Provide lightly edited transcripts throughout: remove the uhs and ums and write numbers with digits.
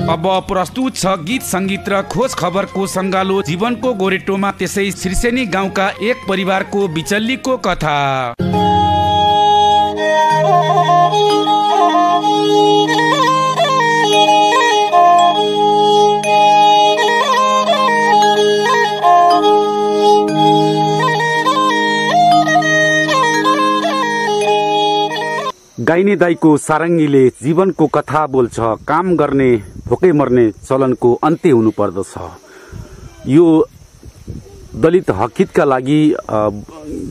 अब प्रस्तुत छ गीत संगीत र खोज खबरको संगालो जीवनको गोरेटोमा त्यसै सिर्सेनी गाउँका एक परिवारको बिचल्लीको कथा। गाइने दाइको सारङ्गीले जीवनको कथा बोल्छ। काम गर्ने भोकै मर्ने चलनको अन्त्य हुनु पर्दछ। यो दलित हकितका लागि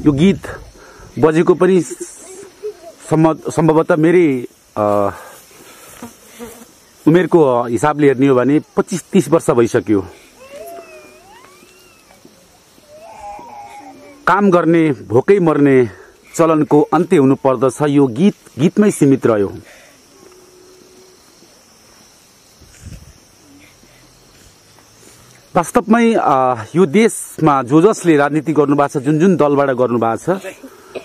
यो गीत बजेको पनि सम्भवतः मेरै उमेरको हिसाबले हेर्ने हो भने 25-30 वर्ष भइसक्यो। काम गर्ने भोकै मर्ने चलनको अन्त्य हुनु पर्दछ। यो गीतमै सीमित रह्यो। वास्तवमै यो देशमा जसले राजनीति गर्नुभएको छ, जुन दलबाट गर्नुभएको छ,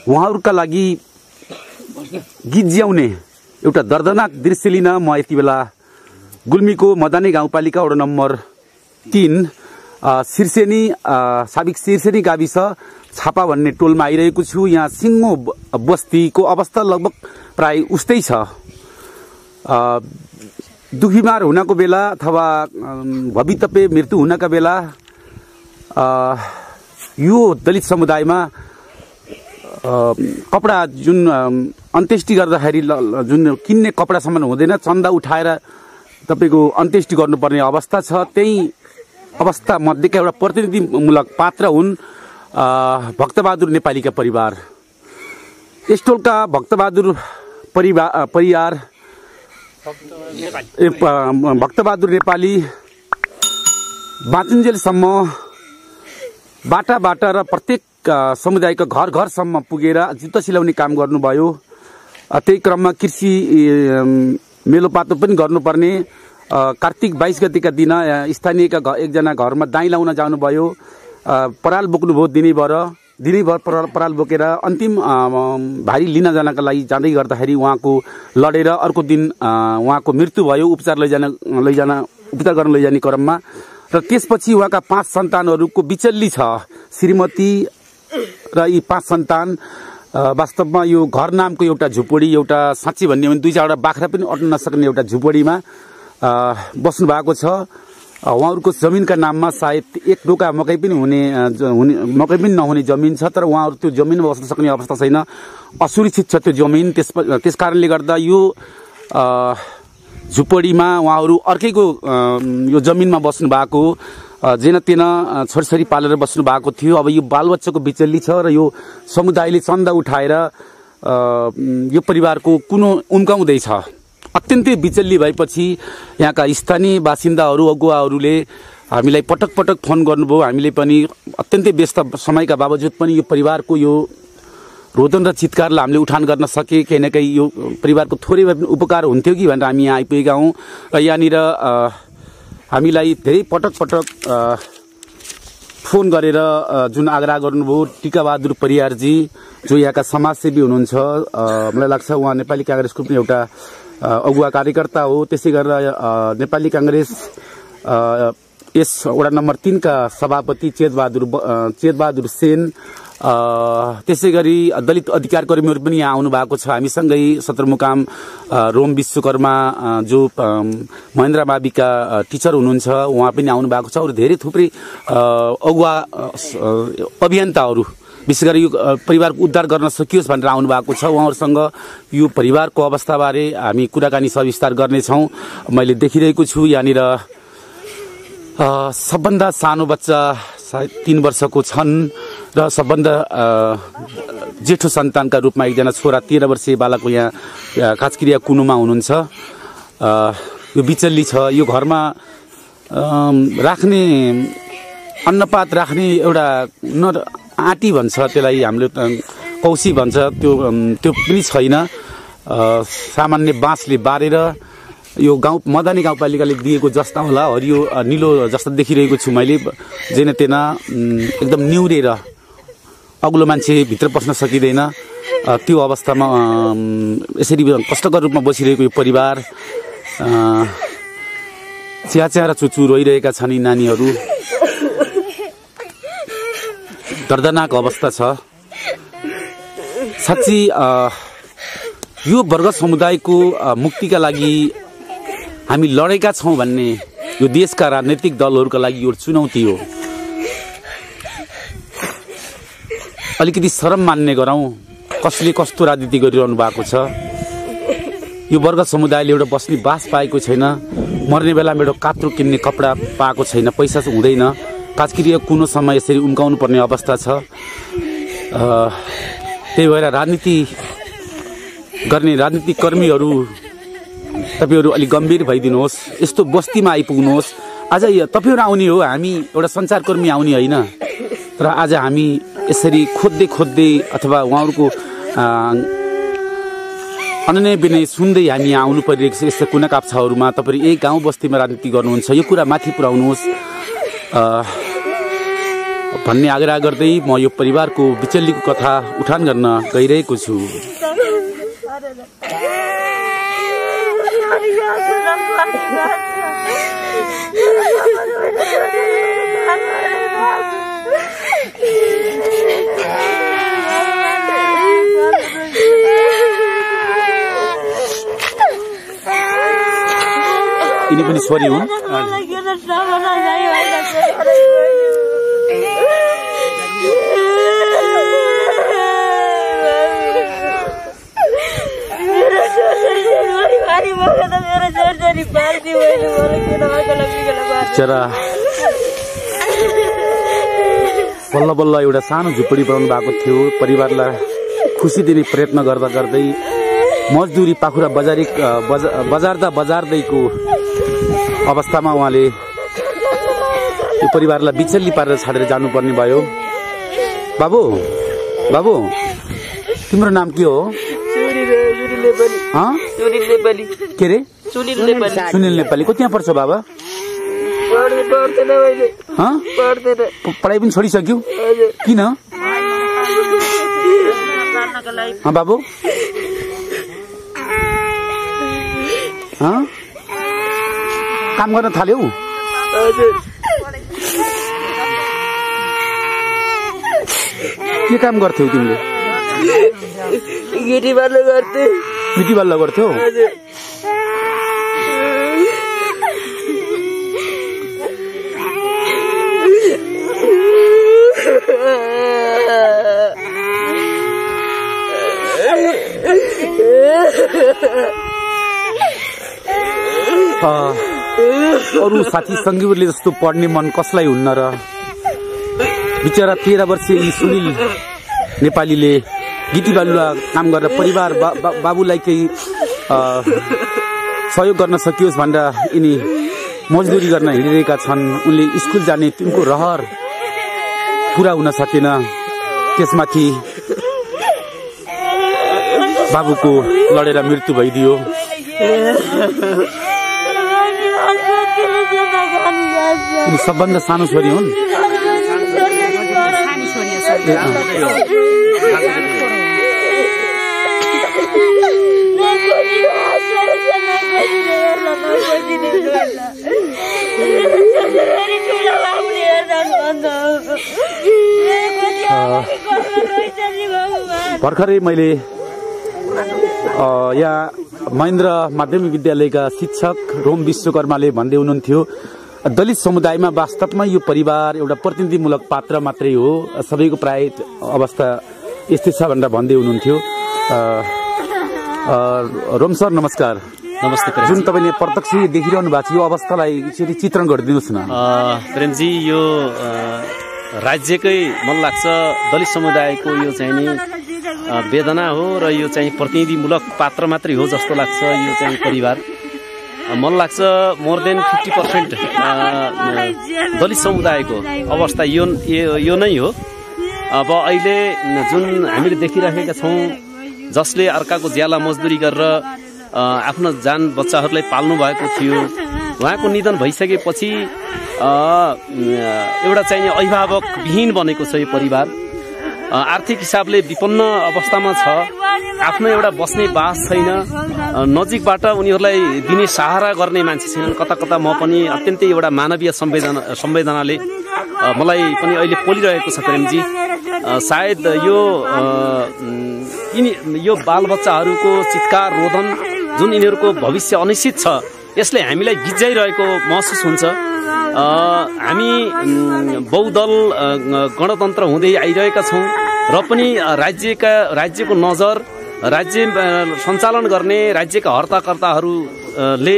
उहाँहरूका लागि गीत जियाउने एउटा दर्दनाक दृश्य लिन म यति बेला गुल्मीको मदानी गाउँपालिका वडा नम्बर 3 सिर्सेनी साबिक सिर्सेनी गाविस छापा भन्ने टोलमा आइरहेको छु। यहाँ सिङ्गो बस्तीको अवस्था लगभग प्राय उस्तै छ। दुखीमार हुनको बेला अथवा भवितव्य मृत्यु हुनका बेला यो दलित समुदायमा कपडा जुन अन्त्येष्टि गर्दाखेरि जुन किन्ने कपडासम्म हुँदैन, चन्दा उठाएर तपाईको अन्त्येष्टि गर्नुपर्ने अवस्था छ। त्यही अवस्था मध्येका एउटा प्रतिनिधिमूलक पात्र हुन् भक्तबहादुर नेपालीका परिवार। यस टोलका भक्तबहादुर भक्तबहादुर नेपाली बाँचुन्जेलसम्म बाटा र प्रत्येक समुदायका घर घरसम्म पुगेर जुत्ता सिलाउने काम गर्नुभयो। त्यही क्रममा कृषि मेलोपातो पनि गर्नुपर्ने कार्तिक 22 गतिका दिन स्थानीयका एकजना घरमा दाइँ लाउन जानुभयो। पराल बोक्नुभयो दिनैभर पराल बोकेर अन्तिम भारी लिन जानका लागि जाँदै गर्दाखेरि उहाँको लडेर अर्को दिन उहाँको मृत्यु भयो उपचार गर्न लैजाने क्रममा। र त्यसपछि उहाँका 5 सन्तानहरूको बिचल्ली छ। श्रीमती र यी 5 सन्तान वास्तवमा यो घर नामको एउटा झुपडी, एउटा साँच्ची भन्ने हो भने 2-4 बाख्रा पनि अट्न नसक्ने एउटा झुपडीमा बस्नु भएको छ। उहाँहरूको जमिनका नाममा सायद एक डोका मकै पनि नहुने जमिन छ, तर उहाँहरू त्यो जमिनमा बस्न सक्ने अवस्था छैन। असुरक्षित छ त्यो जमिन। त्यस कारणले गर्दा यो झुपडीमा उहाँहरू अर्कैको यो जमिनमा बस्नु भएको, जेन तेन छोरछोरी पालेर बस्नु भएको थियो। अब यो बालबच्चाको बिचल्ली छ र यो समुदायले चन्दा उठाएर यो परिवारको कुनो उम्काउँदैछ। अत्यन्तै बिचल्ली भएपछि यहाँका स्थानीय बासिन्दाहरू अगुवाहरूले हामीलाई पटक पटक फोन गर्नुभयो। हामीले पनि अत्यन्तै व्यस्त समयका बावजुद पनि यो परिवारको यो रोदन र चितकारलाई हामीले उठान गर्न सके। केही न केही यो परिवारको थोरै भए पनि उपकार हुन्थ्यो कि भनेर हामी यहाँ आइपुगेका हौँ। र यहाँनिर हामीलाई धेरै पटक फोन गरेर जुन आग्रह गर्नुभयो टिकाबहादुर परियारजी, जो यहाँका समाजसेवी हुनुहुन्छ। मलाई लाग्छ उहाँ नेपाली कांग्रेसको पनि एउटा अगुवा कार्यकर्ता हो। त्यसै गरेर नेपाली कांग्रेस यस वडा नम्बर 3 का सभापति चेतबहादुर सेन, त्यसै गरी दलित अधिकार कर्मीहरू पनि यहाँ आउनु भएको छ। हामीसँगै सदरमुकाम रोम विश्वकर्मा जो महेन्द्र माविका टिचर हुनुहुन्छ, उहाँ पनि आउनु भएको छ। अरू धेरै थुप्रै अगुवा अभियन्ताहरू विशेष गरी यो परिवारको उद्धार गर्न सकियोस् भनेर आउनु भएको छ। उहाँहरूसँग यो परिवारको अवस्थाबारे हामी कुराकानी सविस्तार गर्नेछौँ। मैले देखिरहेको छु यहाँनिर सबभन्दा सानो बच्चा सायद 3 वर्षको छन् र सबभन्दा जेठो सन्तानका रूपमा एकजना छोरा 13 वर्षीय बालकको यहाँ काचक्रिया कुनुमा हुनुहुन्छ। यो बिचल्ली छ। यो घरमा राख्ने अन्नपात राख्ने एउटा आँटी भन्छ, त्यसलाई हामीले कौसी भन्छ, त्यो पनि छैन। सामान्य बाँसले बारेर यो मदानी गाउँपालिकाले दिएको जस्ता होला हरियो निलो जस्ता देखिरहेको छु मैले। जेन तेन एकदम निउरेर अग्लो मान्छे भित्र पस्न सकिँदैन त्यो अवस्थामा यसरी कष्टकर रूपमा बसिरहेको यो परिवार च्याच्या र चुचु रोइरहेका छन् यी नानीहरू। दर्दनाक अवस्था छ। साँच्ची यो वर्ग समुदायको मुक्तिका लागि हामी लडेका छौं भन्ने यो देशका राजनीतिक दलहरूका लागि यो चुनौती हो। अलिकति शरम मान्ने गरौँ, कसले कस्तो राजनीति गरिरहनु भएको छ। यो वर्ग समुदायले एउटा बस्ने बास पाएको छैन, मर्ने बेलामा एउटा कात्रो किन्ने कपडा पाएको छैन, पैसा हुँदैन, काजकिरिया कुनो समय यसरी उम्काउनु पर्ने अवस्था छ। त्यही भएर राजनीति गर्ने राजनीतिक कर्मीहरू तपाईहरु अलि गम्भीर भइदिनुहोस्, यस्तो बस्तीमा आइपुग्नुहोस्। आज तपाईहरु आउने हो, हामी एउटा सञ्चारकर्मी आउने होइन, तर आज हामी यसरी खोज्दै खोज्दै अथवा उहाँहरुको अनन्य विनय सुन्दै हामी आउनु परिरहेको छ। यस्ता कुना काप्चाहरुमा तपाईहरु एक गाउँ बस्तीमा राजनीति गर्नुहुन्छ, यो कुरा माथि पुर्याउनुहोस् भन्ने आग्रह गर्दै म यो परिवारको बिचल्लीको कथा उठान गर्न गइरहेको छु। यिनी पनि छोरी हुन्। बिचरा बल्ल बल्ल एउटा सानो झुपडी बनाउनु भएको थियो, परिवारलाई खुसी दिने प्रयत्न गर्दा गर्दै मजदुरी पाखुरा बजार्दैको अवस्थामा उहाँले यो परिवारलाई बिचल्ली पारेर छाडेर जानुपर्ने भयो। बाबु बाबु तिम्रो नाम के हो? के रे? सुनिल नेपाली। को त्यहाँ पढ्छ बाबा? पढाइ पनि छोडिसक्यौ? किन? बाबु काम गर्न थाल्यौ? के काम गर्थ्यौ तिमीले? गिटी बाल्न गर्थ्यौ? गिटी बाल्न गर्थ्यौ? अरू साथी सङ्गीहरूले जस्तो पढ्ने मन कसलाई हुन्न र? बिचरा 13 वर्षीय सुनिल नेपालीले गिटी बालुवा काम गरेर परिवार बाबुलाई केही सहयोग गर्न सकियोस् भनेर यिनी मजदुरी गर्न हिँडिरहेका छन्। उनले स्कुल जाने तिनको रहर पूरा हुन सकेन, त्यसमाथि बाबुको लडेर मृत्यु भइदियो। सबभन्दा सानो छोरी हुन्। भर्खरै मैले यहाँ महेन्द्र माध्यमिक विद्यालयका शिक्षक रोम विश्वकर्माले भन्दै हुनुहुन्थ्यो, दलित समुदायमा वास्तवमा यो परिवार एउटा प्रतिनिधिमूलक पात्र मात्रै हो, सबैको प्राय अवस्था यस्तै छ भनेर भन्दै हुनुहुन्थ्यो। रोम सर नमस्कार। नमस्ते। जुन तपाईँले प्रत्यक्ष देखिरहनु भएको छ यो अवस्थालाई एकचोटि चित्रण गरिदिनुहोस् न। प्रेमजी, यो राज्यकै मन लाग्छ दलित समुदायको यो चाहिँ नि वेदना हो र यो चाहिँ प्रतिनिधिमूलक पात्र मात्रै हो जस्तो लाग्छ। यो चाहिँ परिवार मन लाग्छ मोर देन 50% दलित समुदायको अवस्था यो नै हो। अब अहिले जुन हामीले देखिरहेका छौँ, जसले अर्काको ज्याला मजदुरी गरेर आफ्नो जान बच्चाहरूलाई पाल्नु भएको थियो, उहाँको निधन भइसकेपछि एउटा चाहिँ अभिभावक विहीन बनेको छ यो परिवार। आर्थिक हिसाबले विपन्न अवस्थामा छ, आफ्नो एउटा बस्ने बास छैन, नजिकबाट उनीहरूलाई दिने सहारा गर्ने मान्छे छैनन्। कता कता म पनि अत्यन्तै एउटा मानवीय संवेदनाले मलाई पनि अहिले पोलिरहेको छ प्रेमजी। सायद यो बालबच्चाहरूको चित्कार रोदन जुन यिनीहरूको भविष्य अनिश्चित छ यसले हामीलाई गिज्जाइरहेको महसुस हुन्छ। हामी बहुदल गणतन्त्र हुँदै आइरहेका छौँ र पनि राज्यको नजर राज्य सञ्चालन गर्ने राज्यका हर्ताकर्ताहरूले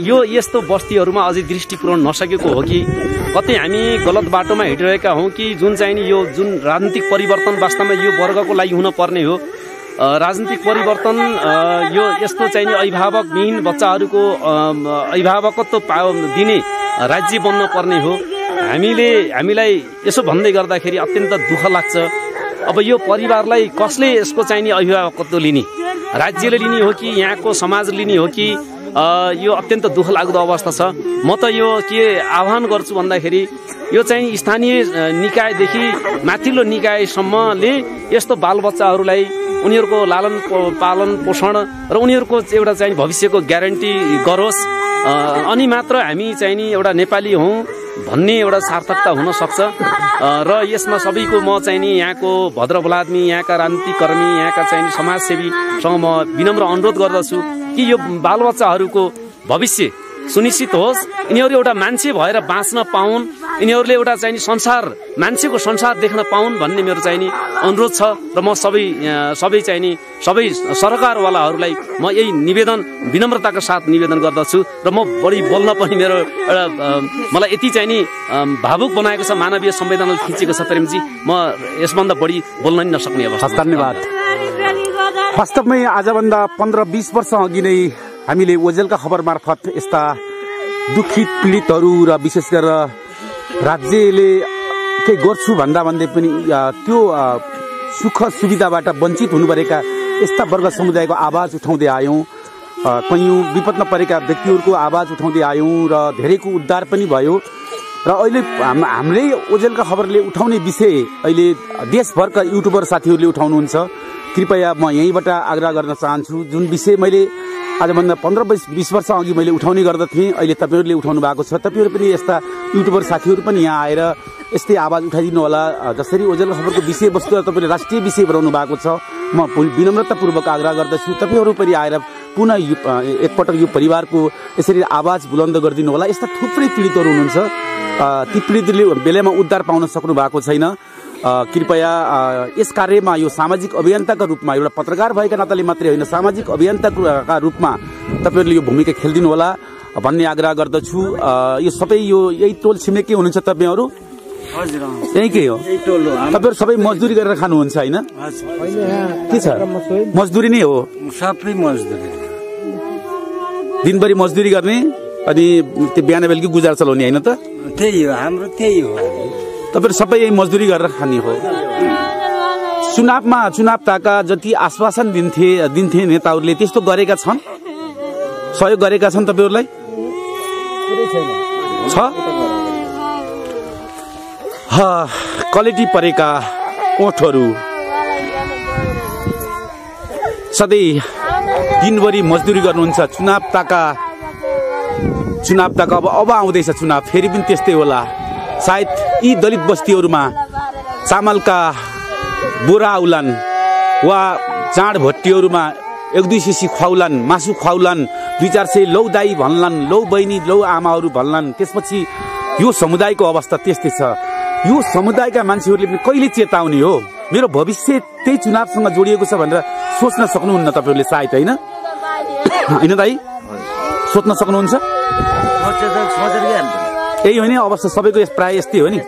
यो यस्तो बस्तीहरूमा अझै दृष्टि पुर्याउन नसकेको हो कि कतै हामी गलत बाटोमा हिँडिरहेका हौँ कि जुन राजनीतिक परिवर्तन वास्तवमा यो वर्गको लागि हुन पर्ने हो। राजनीतिक परिवर्तन यो यस्तो अभिभावकविहीन बच्चाहरूको अभिभावकत्व दिने राज्य बन्न पर्ने हो। हामीलाई यसो भन्दै गर्दाखेरि अत्यन्त दुःख लाग्छ। अब यो परिवारलाई कसले यसको अभिभावकत्व लिने, राज्यले लिने हो कि यहाँको समाज लिने हो कि यो अत्यन्त दुःख लाग्दो अवस्था छ। म त यो के आह्वान गर्छु भन्दाखेरि यो स्थानीय निकायदेखि माथिल्लो निकायसम्मले यस्तो बालबच्चाहरूलाई उनीहरूको लालन पालन पोषण र उनीहरूको एउटा भविष्यको ग्यारेन्टी गरोस्। अनि मात्र हामी एउटा नेपाली हौँ भन्ने एउटा सार्थकता हुन सक्छ। र यसमा सबैको म यहाँको भद्रबोलादमी, यहाँका राजनीतिक कर्मी, यहाँका समाजसेवीसँग म विनम्र अनुरोध गर्दछु कि यो बालबच्चाहरूको भविष्य सुनिश्चित होस्, यिनीहरू एउटा मान्छे भएर बाँच्न पाउन्, यिनीहरूले एउटा मान्छेको संसार देख्न पाउन् भन्ने मेरो अनुरोध छ। र म सबै सरकारवालाहरूलाई म यही विनम्रताका साथ निवेदन गर्दछु। र म बढी बोल्न पनि मेरो एउटा मलाई यति भावुक बनाएको छ, मानवीय संवेदनाले खिचेको छ प्रेमजी। म यसभन्दा बढी बोल्न नि नसक्ने अवस्था। धन्यवाद। वास्तवमै आजभन्दा 15-20 वर्ष अघि नै हामीले ओजेलका खबर मार्फत यस्ता दुखित पीडितहरू र विशेष गरेर राज्यले केही गर्छु भन्दा भन्दै पनि त्यो सुख सुविधाबाट वञ्चित हुनुभएका यस्ता वर्ग समुदायको आवाज उठाउँदै आयौँ। कैयौँ विपदमा परेका व्यक्तिहरूको आवाज उठाउँदै आयौँ र धेरैको उद्धार पनि भयो। र अहिले हाम्रै ओजेलका खबरले उठाउने विषय अहिले देशभरका युट्युबर साथीहरूले उठाउनुहुन्छ। कृपया म यहीँबाट आग्रह गर्न चाहन्छु, जुन विषय मैले आजभन्दा 15-20 वर्ष अघि मैले उठाउने गर्दथेँ, अहिले तपाईँहरूले उठाउनु भएको छ। तपाईँहरू पनि यस्ता युट्युबर साथीहरू पनि यहाँ आएर यस्तै आवाज उठाइदिनु होला। जसरी ओजेलका खबरको विषयवस्तु तपाईँले राष्ट्रिय विषय बनाउनु भएको छ, म विनम्रतापूर्वक आग्रह गर्दछु तपाईँहरू पनि आएर पुनः एकपटक यो परिवारको यसरी आवाज बुलन्द गरिदिनु होला। यस्ता थुप्रै पीडितहरू हुनुहुन्छ, ती पीडितले बेलामा उद्धार पाउन सक्नु भएको छैन। कृपया यस कार्यमा यो सामाजिक अभियन्ताका रूपमा एउटा पत्रकार भएका नाताले मात्रै होइन, सामाजिक अभियन्ताका रूपमा तपाईँहरूले यो भूमिका खेलिदिनु होला भन्ने आग्रह गर्दछु। यो सबै यही टोल छिमेकी हुनुहुन्छ तपाईँहरू? यहीकै हो तपाईँहरू? सबै मजदुरी गरेर खानुहुन्छ होइन? के छ मजदुरी नै हो? सबै मजदुरी, दिनभरि मजदुरी गर्ने अनि त्यो बिहान बेलुकी गुजार चलाउने होइन त? त्यही हो, हाम्रो त्यही हो। तपाईँहरू सबै यही मजदुरी गरेर खाने हो। चुनावका जति आश्वासन दिन्थे नेताहरूले त्यस्तो गरेका छन्, सहयोग गरेका छन् तपाईँहरूलाई? छ क्वालिटी परेका ओठहरू सधैँ दिनभरि मजदुरी गर्नुहुन्छ। चुनाव ताका अब आउँदैछ चुनाव, फेरि पनि त्यस्तै होला। सायद यी दलित बस्तीहरूमा चामलका बोरा आउलान् वा चाड भट्टीहरूमा 1-2 सिसी खुवाउलान्, मासु खुवाउलान्, 2-4 सय लौ दाई भन्लान्, लौ बहिनी, लौ आमाहरू भन्लान्। त्यसपछि यो समुदायको अवस्था त्यस्तै छ। यो समुदायका मान्छेहरूले पनि कहिले चेताउने हो? मेरो भविष्य त्यही चुनावसँग जोडिएको छ भनेर सोच्न सक्नुहुन्न तपाईँहरूले सायद, होइन? होइन दाइ, सोच्न सक्नुहुन्छ? यही हो नि अवस्था सबैको, प्राय यस्तै हो नि।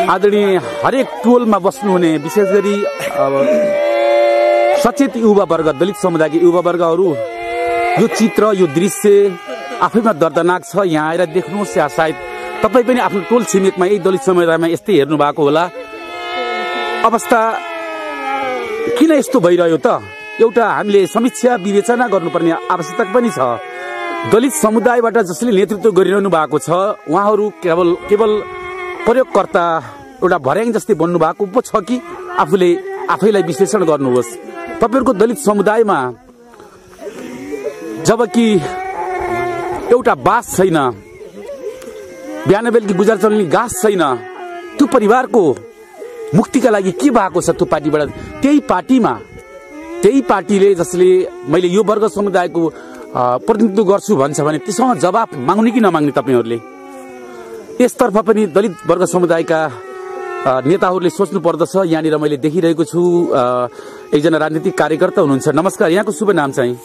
आदरणीय हरेक टोलमा बस्नुहुने विशेष गरी सचेत युवावर्ग, दलित समुदायको युवावर्गहरू, यो चित्र, यो दृश्य आफैमा दर्दनाक छ। यहाँ आएर देख्नुहोस्, या सायद तपाईँ पनि आफ्नो टोल छिमेकमा यही दलित समुदायमा यस्तै हेर्नु भएको होला। अवस्था किन यस्तो भइरह्यो त? एउटा हामीले समीक्षा विवेचना गर्नुपर्ने आवश्यकता पनि छ। दलित समुदायबाट जसले नेतृत्व गरिरहनु भएको छ उहाँहरू केवल प्रयोगकर्ता एउटा भर्याङ जस्तै बन्नु भएको पो छ कि आफूले आफैलाई विश्लेषण गर्नुहोस्। तपाईहरुको दलित समुदायमा जबकि एउटा बास छैन, बिहान बेलुकी गुजार चल्ने घाँस छैन, त्यो परिवारको मुक्तिका लागि के भएको छ त्यो पार्टीबाट? त्यही पार्टीले जसले मैले यो वर्ग समुदायको प्रतिनिधित्व गर्छु भन्छ भने त्यससँग जवाफ माग्ने कि नमाग्ने तपाईहरुले? यसतर्फ पनि दलित वर्ग समुदायका नेताहरूले सोच्नु पर्दछ। यहाँनिर मैले देखिरहेको छु एकजना राजनीतिक कार्यकर्ता हुनुहुन्छ। नमस्कार, यहाँको शुभ नाम चाहिँ?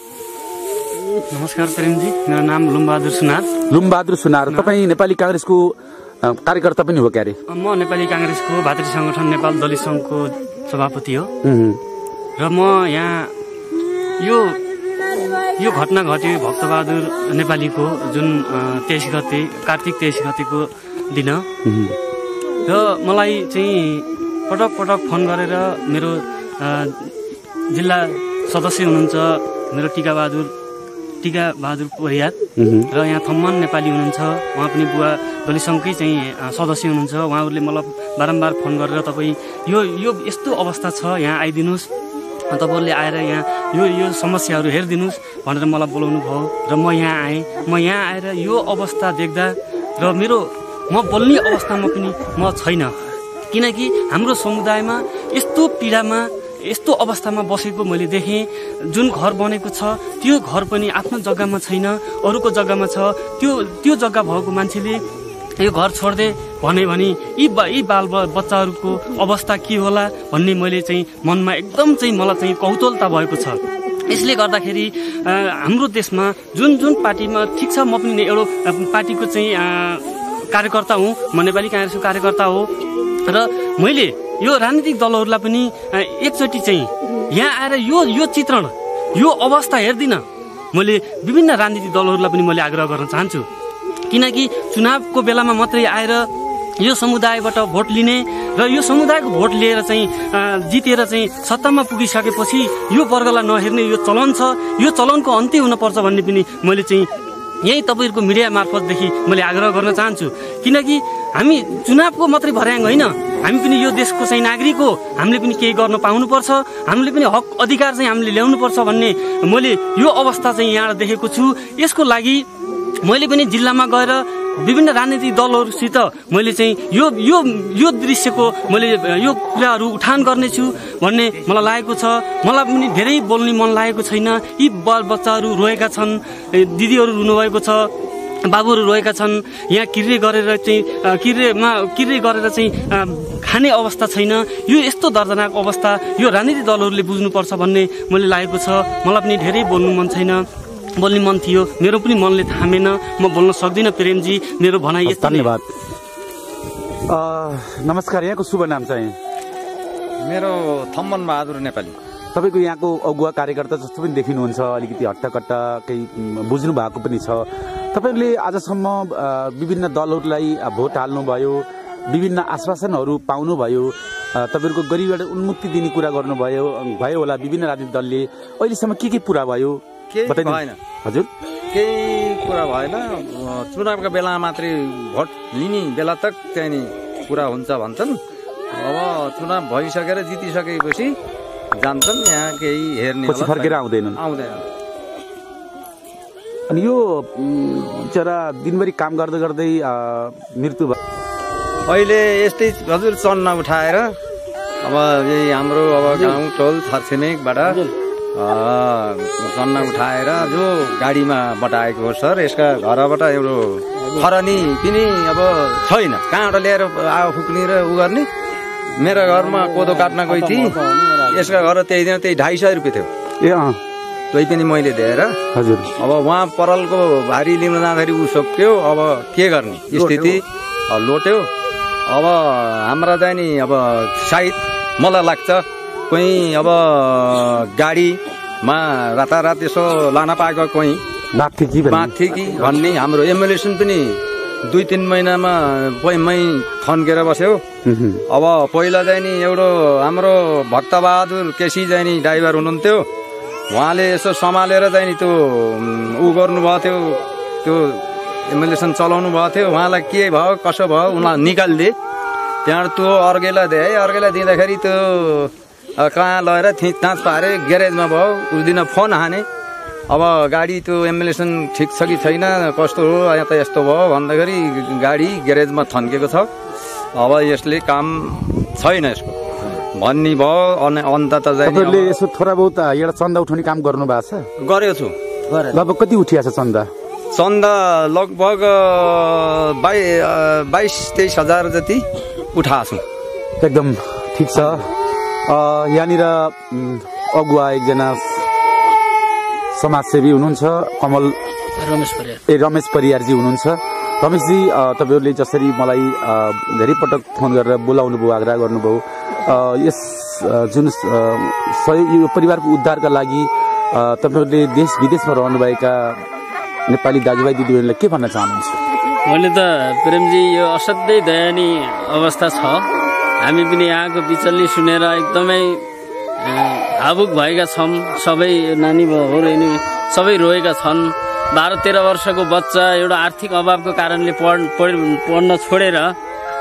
नमस्कार प्रेमजी, मेरो नाम लुम्बहादुर सुनार। लुम्बहादुर सुनार, तपाईँ नेपाली कांग्रेसको कार्यकर्ता पनि हो क्यारे? म नेपाली कांग्रेसको भातृ संगठन नेपाल दलित संघको सभापति हो र म यहाँ यो घटना घट्यो भक्तबहादुर नेपालीको जुन 23 गते कार्तिक 23 गतेको दिन र मलाई चाहिँ पटक पटक फोन गरेर मेरो जिल्ला सदस्य हुनुहुन्छ मेरो टिका बहादुर परियार र यहाँ थम्मन नेपाली हुनुहुन्छ, उहाँ पनि बुवा दलित संघकै चाहिँ सदस्य हुनुहुन्छ। उहाँहरूले मलाई बारम्बार फोन गरेर तपाईँ यो यस्तो अवस्था छ, यहाँ आइदिनुहोस्, तपाईँहरूले आएर यहाँ यो समस्याहरू हेरिदिनुहोस् भनेर मलाई बोलाउनु भयो र म यहाँ आएँ। म यहाँ आएर यो अवस्था देख्दा र म बोल्ने अवस्थामा पनि म छैन, किनकि हाम्रो समुदायमा यस्तो पीडामा यस्तो अवस्थामा बसेको मैले देखेँ। जुन घर बनेको छ त्यो घर पनि आफ्नो जग्गामा छैन, अरूको जग्गामा छ। त्यो जग्गा भएको मान्छेले यो घर छोड्दे भने यी बाल बच्चाहरूको अवस्था के होला भन्ने मैले चाहिँ मनमा एकदम चाहिँ मलाई चाहिँ कौतूहलता भएको छ। यसले गर्दाखेरि हाम्रो देशमा जुन पार्टीमा ठिक छ, म पनि एउटा पार्टीको चाहिँ कार्यकर्ता हुँ, म नेपाली कांग्रेसको कार्यकर्ता हो र मैले यो राजनीतिक दलहरूलाई पनि एकचोटि चाहिँ यहाँ आएर यो चित्रण यो अवस्था हेर्दिन मैले विभिन्न राजनीतिक दलहरूलाई पनि मैले आग्रह गर्न चाहन्छु, किनकि चुनावको बेलामा मात्रै आएर यो समुदायबाट भोट लिने र यो समुदायको भोट लिएर चाहिँ जितेर चाहिँ सत्तामा पुगिसकेपछि यो वर्गलाई नहेर्ने यो चलन छ, यो चलनको अन्त्य हुनुपर्छ भन्ने पनि मैले चाहिँ यही तपाईहरुको मिडिया मार्फतदेखि मैले आग्रह गर्न चाहन्छु। किनकि हामी चुनावको मात्रै भर्याङ होइन, हामी पनि यो देशको चाहिँ नागरिक हो, हामीले पनि केही गर्न पाउनुपर्छ, हामीले पनि हक अधिकार चाहिँ हामीले ल्याउनुपर्छ भन्ने मैले यो अवस्था चाहिँ यहाँ देखेको छु। यसको लागि मैले पनि जिल्लामा गएर विभिन्न राजनीतिक दलहरूसित मैले चाहिँ यो दृश्यको मैले यो कुराहरू उठान गर्नेछु भन्ने मलाई लागेको छ। मलाई पनि धेरै बोल्ने मन लागेको छैन। यी बाल बच्चाहरू रोएका छन्, दिदीहरू रुनुभएको छ, बाबुहरू रोएका छन्। यहाँ किर्रे गरेर चाहिँ खाने अवस्था छैन। यो यस्तो दर्दनाक अवस्था यो राजनीतिक दलहरूले बुझ्नुपर्छ भन्ने मैले लागेको छ। मलाई पनि धेरै बोल्नु मन छैन, बोल्ने मन थियो, मेरो पनि मनले थामेन, म बोल्न सक्दिनँ प्रेमजी, मेरो भनाइ यस्तो। धन्यवाद। नमस्कार, यहाँको शुभ नाम चाहिँ? मेरो थम्मन बहादुर नेपाली। तपाईको यहाँको अगुवा कार्यकर्ता जस्तो पनि देखिनुहुन्छ, अलिकति हट्टाकट्टा केही बुझ्नु भएको पनि छ। तपाईले आजसम्म विभिन्न दलहरूलाई भोट हाल्नुभयो, विभिन्न आश्वासनहरू पाउनुभयो, तपाईहरुको गरिबबाट उन्मुक्ति दिने कुरा गर्नुभयो होला विभिन्न राजनीतिक दलले। अहिलेसम्म के पुरा भयो? केही भएन हजुर, केही कुरा भएन। चुनावका बेला मात्रै भोट लिने बेला तक चाहिँ नि कुरा हुन्छ भन्छन्। अब चुनाव भइसकेर जितिसकेपछि जान्छन्, यहाँ केही हेर्ने पछि फर्केर आउँदैन। अनि यो बिचरा दिनभरि काम गर्दै गर्दै मृत्यु भयो। अहिले यस्तै हजुर चन्न उठाएर अब यही हाम्रो अब गाउँ टोल छरछिमेकबाट चन्न उठाएर जो गाडीमा बटाएको हो सर, यसका घरबाट एउटा खरनी पनि अब छैन, कहाँबाट ल्याएर फुक्ने र उ गर्ने। मेरो घरमा कोदो काट्न गई थिएँ, यसका घर त्यही दिन त्यही 250 रुपियाँ थियो, त्यही पनि मैले दिएर। हजुर, अब उहाँ परलको भारी लिन जाँदाखेरि उ सक्यो, अब के गर्ने स्थिति लोट्यो। अब हाम्रा चाहिँ नि अब सायद मलाई लाग्छ कोही अब गाडीमा रातारात यसो लान पाएको कोही बाँच्थ्यो कि भन्ने। हाम्रो एम्बुलेन्स पनि 2-3 महिनामा मै थन्केर बस्यो। अब पहिला चाहिँ नि एउटा हाम्रो भक्तबहादुर केसी चाहिँ नि ड्राइभर हुनुहुन्थ्यो, उहाँले यसो सम्हालेर चाहिँ नि त्यो उ गर्नुभएको थियो, त्यो एम्बुलेन्स चलाउनु भएको थियो। उहाँलाई के भयो कसो भयो उनीलाई निकालिदिए। त्यहाँ त्यो अर्गेला दिए अर्गेला दिँदाखेरि त्यो कहाँ लगेर थिचथाच पारे ग्यारेजमा भयो उस दिन फोन हाने अब गाडी त्यो एम्बुलेन्स ठिक छ कि छैन कस्तो हो यहाँ त यस्तो भयो भन्दाखेरि गाडी ग्यारेजमा थन्केको छ अब यसले काम छैन यसको भन्ने भयो अनि अन्त त तपाईहरुले यसो थोडा बहुत एउटा चन्दा उठाउने काम गर्नु भएको छ गरेको छु लगभग कति उठिया छ चन्दा लगभग 22-23 हजार जति उठाएको छु एकदम ठिक छ यहाँनिर अगुवा एकजना समाजसेवी हुनुहुन्छ कमल रमेश परियारजी हुनुहुन्छ रमेशजी तपाईहरुले जसरी मलाई धेरै पटक फोन गरेर बोलाउनु भयो आग्रह गर्नुभयो यस जुन यो परिवारको उद्धारका लागि तपाईहरुले देश विदेशमा रहनुभएका नेपाली दाजुभाइ दिदीबहिनीलाई के भन्न चाहनुहुन्छ मैले त प्रेमजी यो असाध्यै दयनीय अवस्था छ हामी पनि यहाँको बिचल्ली सुनेर एकदमै भावुक भएका छौं सबै नानी बाबुहरु नि सबै रोएका छन् 12-13 वर्षको बच्चा एउटा आर्थिक अभावको कारणले पढ्न छोडेर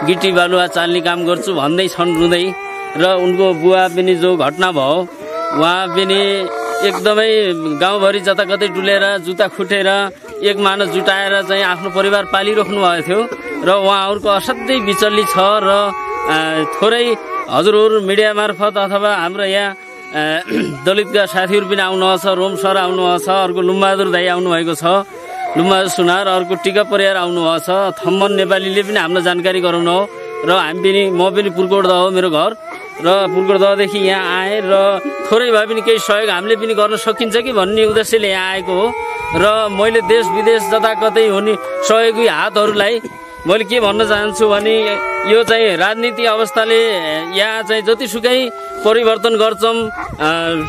गिटी बालुवा चाल्ने काम गर्छु भन्दै छन् रुँदै र उनको बुवा पनि जो घटना भयो उहाँ पनि एकदमै गाउँभरि जताकतै डुलेर जुत्ता खुटेर एक मानस जुटाएर चाहिँ आफ्नो परिवार पालिराख्नु भएको थियो र उहाँहरुको असाध्यै बिचल्ली छ र थोरै हजुरहरु मिडिया मार्फत अथवा हाम्रो यहाँ दलितका साथीहरु पनि आउनुहुन्छ रोम सर आउनुहुन्छ अर्को लुम्बहादुर दाइ आउनु भएको छ लुम्बहादुर सुनार अर्को टिका परियार आउनु भएको छ थम्मन नेपालीले पनि हामीलाई जानकारी गराउनु हो र हामी पनि म पनि पुर्कोटदह हो मेरो घर र पुर्कोटदहदेखि यहाँ आए र थोरै भए पनि केही सहयोग हामीले पनि गर्न सकिन्छ कि भन्ने उद्देश्यले यहाँ आएको हो र मैले देश विदेश जताकतै हुने सहयोगी हातहरूलाई मैले के भन्न चाहन्छु भने यो चाहिँ राजनीति अवस्थाले यहाँ चाहिँ जतिसुकै परिवर्तन गर्छौं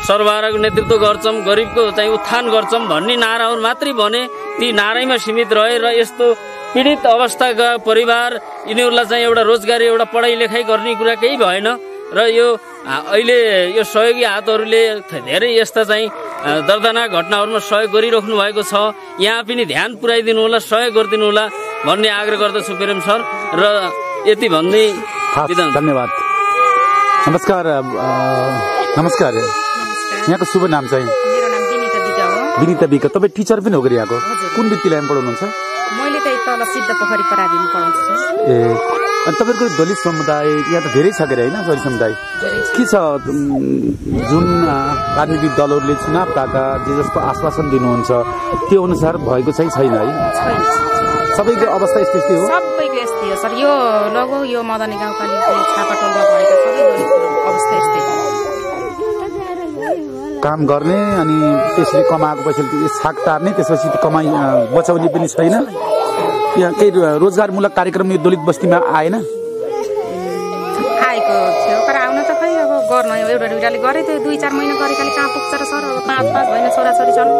सर्वहाराको नेतृत्व गर्छौं गरिबको चाहिँ उत्थान गर्छौं भन्ने नाराहरू मात्रै भने ती नारामा सीमित रहे र यस्तो पीडित अवस्थाका परिवार यिनीहरूलाई चाहिँ एउटा रोजगारी एउटा पढाइ लेखाइ गर्ने कुरा केही भएन र यो अहिले यो सहयोगी हातहरूले धेरै यस्ता चाहिँ दर्दनाक घटनाहरूमा सहयोग गरिराख्नु भएको छ यहाँ पनि ध्यान पुर्याइदिनु होला सहयोग गरिदिनु होला भन्ने आग्रह गर्दछु प्रेम सर र यति भन्दै धन्यवाद नमस्कार नमस्कार यहाँको शुभ नाम चाहिँ मेरो नाम विनिता बिका तपाईँ टिचर पनि हो गरी यहाँको कुन विद्यालयमा पढाउनुहुन्छ मैले त तल सिद्ध पोखरी पराधीन पढाउँछु ए अनि तपाईहरुको दलित समुदाय यहाँ त धेरै छ गरे हैन दलित समुदाय के छ जुन राजनीतिक दलहरुले चुनावका जे जस्तो आश्वासन दिनुहुन्छ त्यो अनुसार भएको चाहिँ छैन है सबैको अवस्था यस्तै हो सबैको यस्तै हो सर यो लगभग यो मदनी गाउँपालिका छापाटोलमा भएका सबै दलितको अवस्था यस्तै हो काम गर्ने अनि त्यसले कमाएको पैसाले छाक टार्ने त्यसपछि कमाई बचाउने पनि छैन यहाँ केही रोजगारमूलक कार्यक्रम यो दलित बस्तीमा आएन आएको थियो तर आउन त खै अब गर्न एउटा दुईटाले गरे त्यो 2-4 महिना गरेकाले कहाँ पुग्छ र सर अब 5 भएन छोराछोरी छन्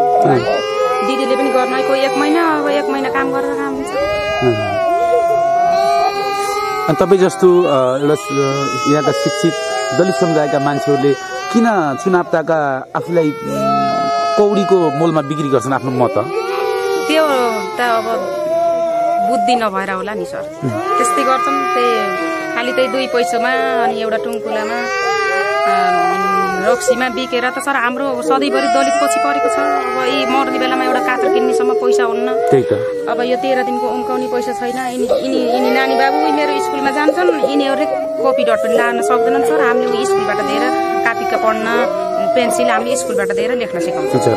दिदीले पनि गर्न कोही 1 महिना अब 1 महिना काम गरेर काम हुन्छ अनि तपाईँ जस्तो एउटा यहाँका शिक्षित दलित समुदायका मान्छेहरूले किन चुनावका आफूलाई कौडीको मोलमा बिक्री गर्छन् आफ्नो मत त्यो त अब बुद्धि नभएर होला नि सर त्यस्तै गर्छन् त्यही खालि त्यही 2 पैसामा अनि एउटा टुङकुलामा रक्सीमा बिकेर त सर हाम्रो सधैँभरि दलित पछि परेको छ अब यी मर्ने बेलामा एउटा कात्र किन्नेसम्म पैसा हुन्न अब यो 13 दिनको उम्काउने पैसा छैन यिनी नानी बाबु मेरो स्कुलमा जान्छन् यिनीहरूले कपी डट पनि लान सक्दैनन् सर हामीले स्कुलबाट दिएर कापिका पढ्न पेन्सिल हामीले स्कुलबाट दिएर लेख्न सिकाउँछौँ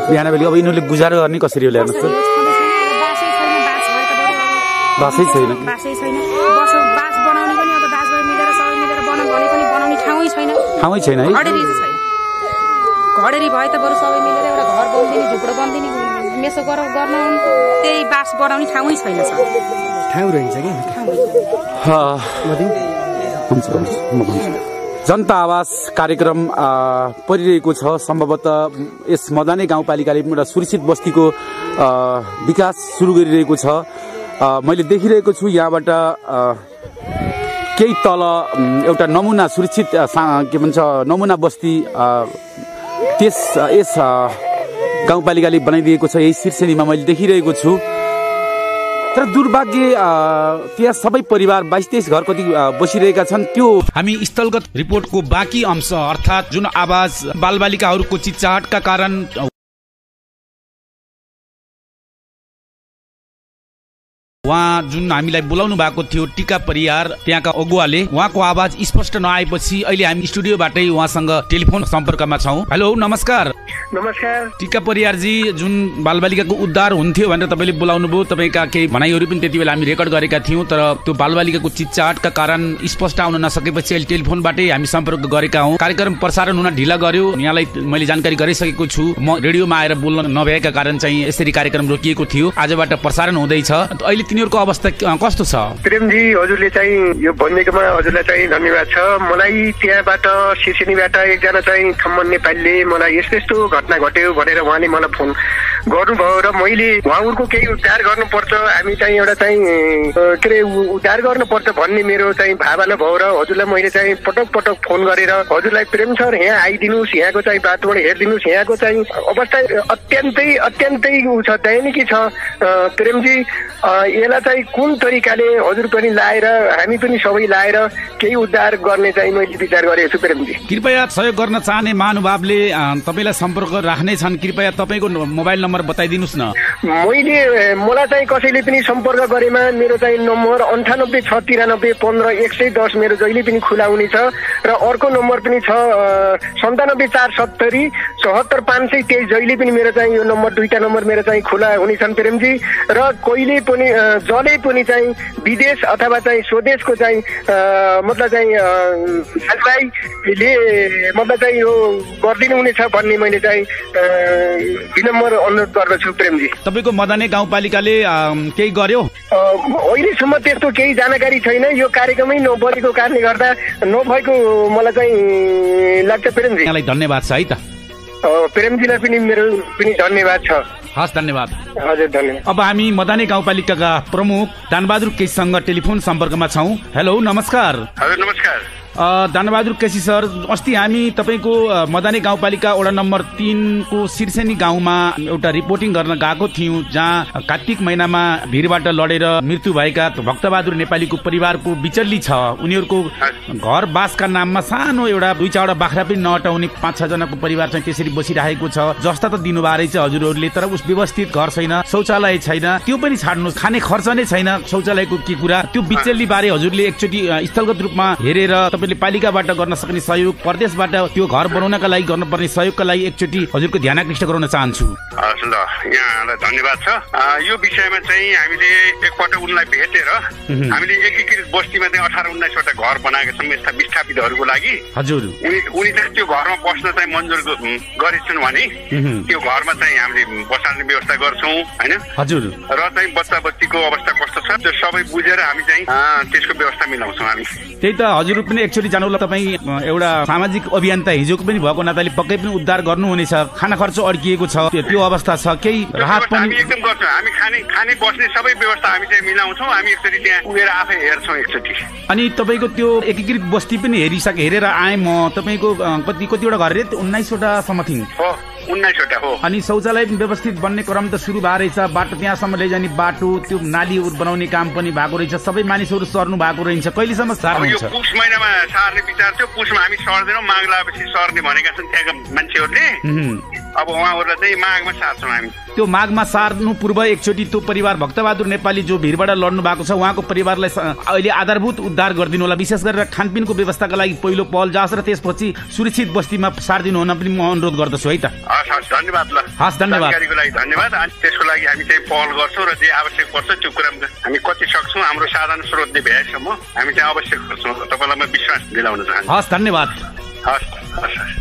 बिहान बेलुका अब यिनीहरूले गुजारा गर्ने कसरी होला हेर्नुहोस् बासै छैन बास बनाउने पनि अब दाजुभाइ मिलेर सबै मिलेर बनाउँ भने पनि बनाउने ठाउँै छैन है घडेरी भए त बरु सबै मिलेर एउटा घर बन्दिने झुपडो बन्दिने मेसो गर्न त्यही बास बनाउने ठाउँै छैन सर ठाउँ रहन्छ कि जनता आवास कार्यक्रम परिरहेको छ सम्भवतः यस मदाने गाउँपालिकाले पनि एउटा सुरक्षित बस्तीको विकास सुरु गरिरहेको छ मैले देखिरहेको छु यहाँबाट केही तल एउटा नमुना सुरक्षित के भन्छ नमुना बस्ती यस गाउँपालिकाले बनाइदिएको छ यही शीर्षेनीमा मैले देखिरहेको छु तर दुर्भाग्य त्यहाँ सबै परिवार 22-23 घर कति बसिरहेका छन्। त्यो हामी स्थलगत रिपोर्टको बाँकी अंश अर्थात् जुन आवाज बालबालिकाहरूको चिच्चाहटका कारण उहाँ जुन हामीलाई बोलाउनु भएको थियो टिका परियार त्यहाँका अगुवाले, उहाँको आवाज स्पष्ट नआएपछि अहिले हामी स्टुडियोबाटै उहाँसँग टेलिफोन सम्पर्कमा छौँ। हेलो, नमस्कार। नमस्कार। टिका परियारजी, जुन बालबालिकाको उद्धार हुन्थ्यो भनेर तपाईँले बोलाउनु भयो, तपाईँका केही भनाइहरू पनि त्यति बेला हामी रेकर्ड गरेका थियौँ, तर त्यो बालबालिकाको चिच्चाहटका कारण स्पष्ट आउन नसकेपछि अहिले टेलिफोनबाटै हामी सम्पर्क गरेका हौँ। कार्यक्रम प्रसारण हुन ढिला गर्यो, यहाँलाई मैले जानकारी गराइसकेको छु। म रेडियोमा आएर बोल्न नभएका कारण चाहिँ यसरी कार्यक्रम रोकिएको थियो, आजबाट प्रसारण हुँदैछ। अहिले तिनीहरूको अवस्था कस्तो छ? प्रेमजी, हजुरले चाहिँ यो भनिदिएकोमा हजुरलाई चाहिँ धन्यवाद छ। मलाई त्यहाँबाट सिसिनीबाट एकजना चाहिँ थम्मन नेपालीले मलाई यस्तो यस्तो घटना घट्यो भनेर उहाँले मलाई फोन गर्नुभयो र मैले उहाँहरूको केही उद्धार गर्नुपर्छ, हामी चाहिँ एउटा चाहिँ के अरे उद्धार गर्नुपर्छ भन्ने मेरो चाहिँ भावना भयो र हजुरलाई मैले चाहिँ पटक पटक फोन गरेर हजुरलाई प्रेम सर यहाँ आइदिनुहोस्, यहाँको चाहिँ वातावरण हेरिदिनुहोस्, यहाँको चाहिँ अवस्था अत्यन्तै उ छ, दैनिकी छ। प्रेमजी, यसलाई चाहिँ कुन तरिकाले हजुर पनि लाएर हामी पनि सबै लाएर केही उद्धार गर्ने चाहिँ मैले विचार गरेको छु। प्रेमजी, कृपया सहयोग गर्न चाहने महानुभावले तपाईँलाई सम्पर्क राख्ने छन्, कृपया तपाईँको मोबाइल नम्बर बताइदिनुहोस् न। मलाई चाहिँ कसैले पनि सम्पर्क गरेमा मेरो चाहिँ नम्बर 98639515 मेरो जहिले पनि खुला हुनेछ र अर्को नम्बर पनि छ 974770 74523 जहिले पनि मेरो चाहिँ यो नम्बर, दुईटा नम्बर मेरो चाहिँ खुला हुनेछन्। प्रेमजी, र कहिले पनि जसले पनि चाहिँ विदेश अथवा चाहिँ स्वदेशको चाहिँ मतलब चाहिँ साथीभाइले मतलब चाहिँ यो गरिदिनु हुनेछ भन्ने मैले चाहिँ विनम्र अनुरोध गर्दछु। प्रेमजी, तपाईँको मदने गाउँपालिकाले केही गर्यो? अहिलेसम्म त्यस्तो केही जानकारी छैन, यो कार्यक्रमै नबनेको कारणले गर्दा नभएको मलाई चाहिँ लाग्छ। प्रेमजी, यहाँलाई धन्यवाद छ है त। प्रेमजीलाई पनि मेरो पनि धन्यवाद छ। हस्, धन्यवाद। हजुर, धन्यवाद। अब हामी मदने गाउँपालिकाका प्रमुख दानबहादुर केसीसँग टेलिफोन सम्पर्कमा छौँ। हेलो, नमस्कार। हजुर, नमस्कार। दानबहादुर केसी सर, अस्ति हामी तपाईँको मदने गाउँपालिका वडा नम्बर 3 को सिर्सेनी गाउँमा एउटा रिपोर्टिङ गर्न गएको थियौँ, जहाँ कार्तिक महिनामा भिरबाट लडेर मृत्यु भएका भक्तबहादुर नेपालीको परिवारको बिचल्ली छ। उनीहरूको घर बासका नाममा सानो एउटा 2-4 बाख्रा पनि नहटाउने 5-6 जनाको परिवार चाहिँ त्यसरी बसिरहेको छ। जस्ता त दिनुभएको रहेछ हजुरहरूले, तर उस व्यवस्थित घर छैन, शौचालय छैन, त्यो पनि छाड्नुहोस्, खाने खर्च नै छैन, शौचालयको के कुरा। त्यो बिचल्ली बारे हजुरले एकचोटि स्थलगत रूपमा हेरेर तपाईँले पालिकाबाट गर्न सक्ने सहयोग, प्रदेशबाट त्यो घर बनाउनका लागि गर्नुपर्ने सहयोगका लागि एकचोटि हजुरको ध्यान आकृष्ट गराउन चाहन्छु। हस् ल, यहाँलाई धन्यवाद छ। यो विषयमा चाहिँ हामीले एकपल्ट उनलाई भेटेर हामीले एकीकृत बस्तीमा चाहिँ 18-19 वटा घर बनाएका छौँ यस्ता विस्थापितहरूको लागि। हजुर, उनी चाहिँ त्यो घरमा बस्न चाहिँ मन्जुर गरेछन् भने त्यो घरमा चाहिँ हामीले बसाल्ने व्यवस्था गर्छौँ होइन। हजुर, र चाहिँ बच्चा बच्चीको अवस्था कस्तो छ त्यो सबै बुझेर हामी चाहिँ त्यसको व्यवस्था मिलाउँछौँ हामी। त्यही त हजुर पनि एकचोटि जानुहोला, तपाईँ एउटा सामाजिक अभियन्ता हिजोको पनि भएको नाताले पक्कै पनि उद्धार गर्नुहुनेछ। खाना खर्च अड्किएको छ, त्यो अवस्था छ, केही राहत पनि हामी एकदम गर्छौँ। हामी खाने बस्ने सबै व्यवस्था हामी चाहिँ मिलाउँछौँ। हामी एकचोटि त्यहाँ पुगेर आफै हेर्छौँ एकचोटि। अनि तपाईँको त्यो एकीकृत बस्ती पनि हेरेर आएँ म। तपाईँको कतिवटा घर रे? 19 वटा समथिङ हो, 19 वटा हो। अनि शौचालय व्यवस्थित बन्ने क्रम त सुरु भएको रहेछ, बाटो त्यहाँसम्म लैजाने बाटो, त्यो नाली बनाउने काम पनि भएको रहेछ, सबै मानिसहरू सर्नु भएको रहेछ। कहिलेसम्म सार्नुहुन्छ? यो पुस महिनामा सार्ने विचार थियो। पुसमा हामी सर्दैनौँ, माग लगाएपछि सर्ने भनेका छन् त्यहाँका मान्छेहरूले। अब उहाँहरूलाई चाहिँ माघमा सार्छौँ हामी। त्यो माघमा सार्नु पूर्व एकचोटि त्यो परिवार भक्तबहादुर नेपाली जो भिरबाट लड्नु भएको छ उहाँको परिवारलाई अहिले आधारभूत उद्धार गरिदिनु होला, विशेष गरेर खानपिनको व्यवस्थाका लागि पहिलो पहल जाओस् र त्यसपछि सुरक्षित बस्तीमा सारिदिनु हुन पनि म अनुरोध गर्दछु है त। हस्, धन्यवाद। ल, हस्, धन्यवाद। जानकारीको लागि धन्यवाद। अनि त्यसको लागि हामी चाहिँ पहल गर्छौँ र जे आवश्यक पर्छ त्यो कुरा हामी कति सक्छौँ हाम्रो साधन स्रोतले भ्याएसम्म हामी चाहिँ अवश्य गर्छौँ। तपाईँलाई म विश्वास दिलाउन चाहन्छु। हस्, धन्यवाद।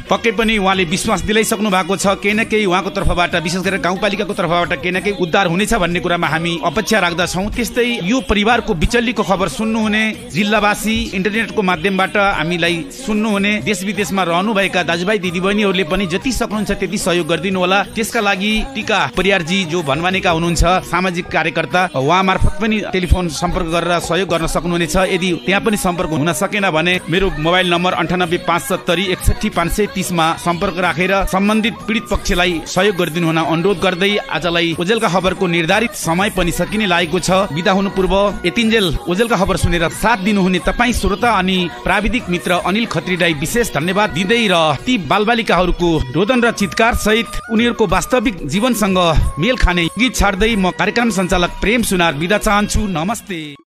पक्कै पनि उहाँले विश्वास दिलाइसक्नु भएको छ केही न केही उहाँको तर्फबाट विशेष गरेर गाउँपालिकाको तर्फबाट केही न केही उद्धार हुनेछ भन्ने कुरामा हामी अपेक्षा राख्दछौँ। त्यस्तै यो परिवारको बिचल्लीको खबर सुन्नुहुने जिल्लावासी इन्टरनेटको माध्यमबाट हामीलाई सुन्नुहुने देश विदेशमा रहनुभएका दाजुभाइ दिदीबहिनीहरूले पनि जति सक्नुहुन्छ त्यति सहयोग गरिदिनु होला। त्यसका लागि टिका परियारजी जो भन्वानेका हुनुहुन्छ सामाजिक कार्यकर्ता, उहाँ मार्फत पनि टेलिफोन सम्पर्क गरेर सहयोग गर्न सक्नुहुनेछ। यदि त्यहाँ पनि सम्पर्क हुन सकेन भने मेरो मोबाइल नम्बर 985701 530 सम्पर्क राखेर सम्बन्धित पीडित पक्षलाई सहयोग गरिदिनु हुन अनुरोध गर्दै आजलाई ओजेलका खबरको निर्धारित समय पनि सकिने लागेको छ। बिदा हुनु पूर्व यतिन्जेल ओजेलका खबर सुनेर साथ दिनुहुने तपाईँ श्रोता अनि प्राविधिक मित्र अनिल खत्रीलाई विशेष धन्यवाद दिँदै र ती बालबालिकाहरूको रोदन र चितकार सहित उनीहरूको वास्तविक जीवनसँग मेल खाने गीत छाड्दै म कार्यक्रम सञ्चालक प्रेम सुनार बिदा चाहन्छु। नमस्ते।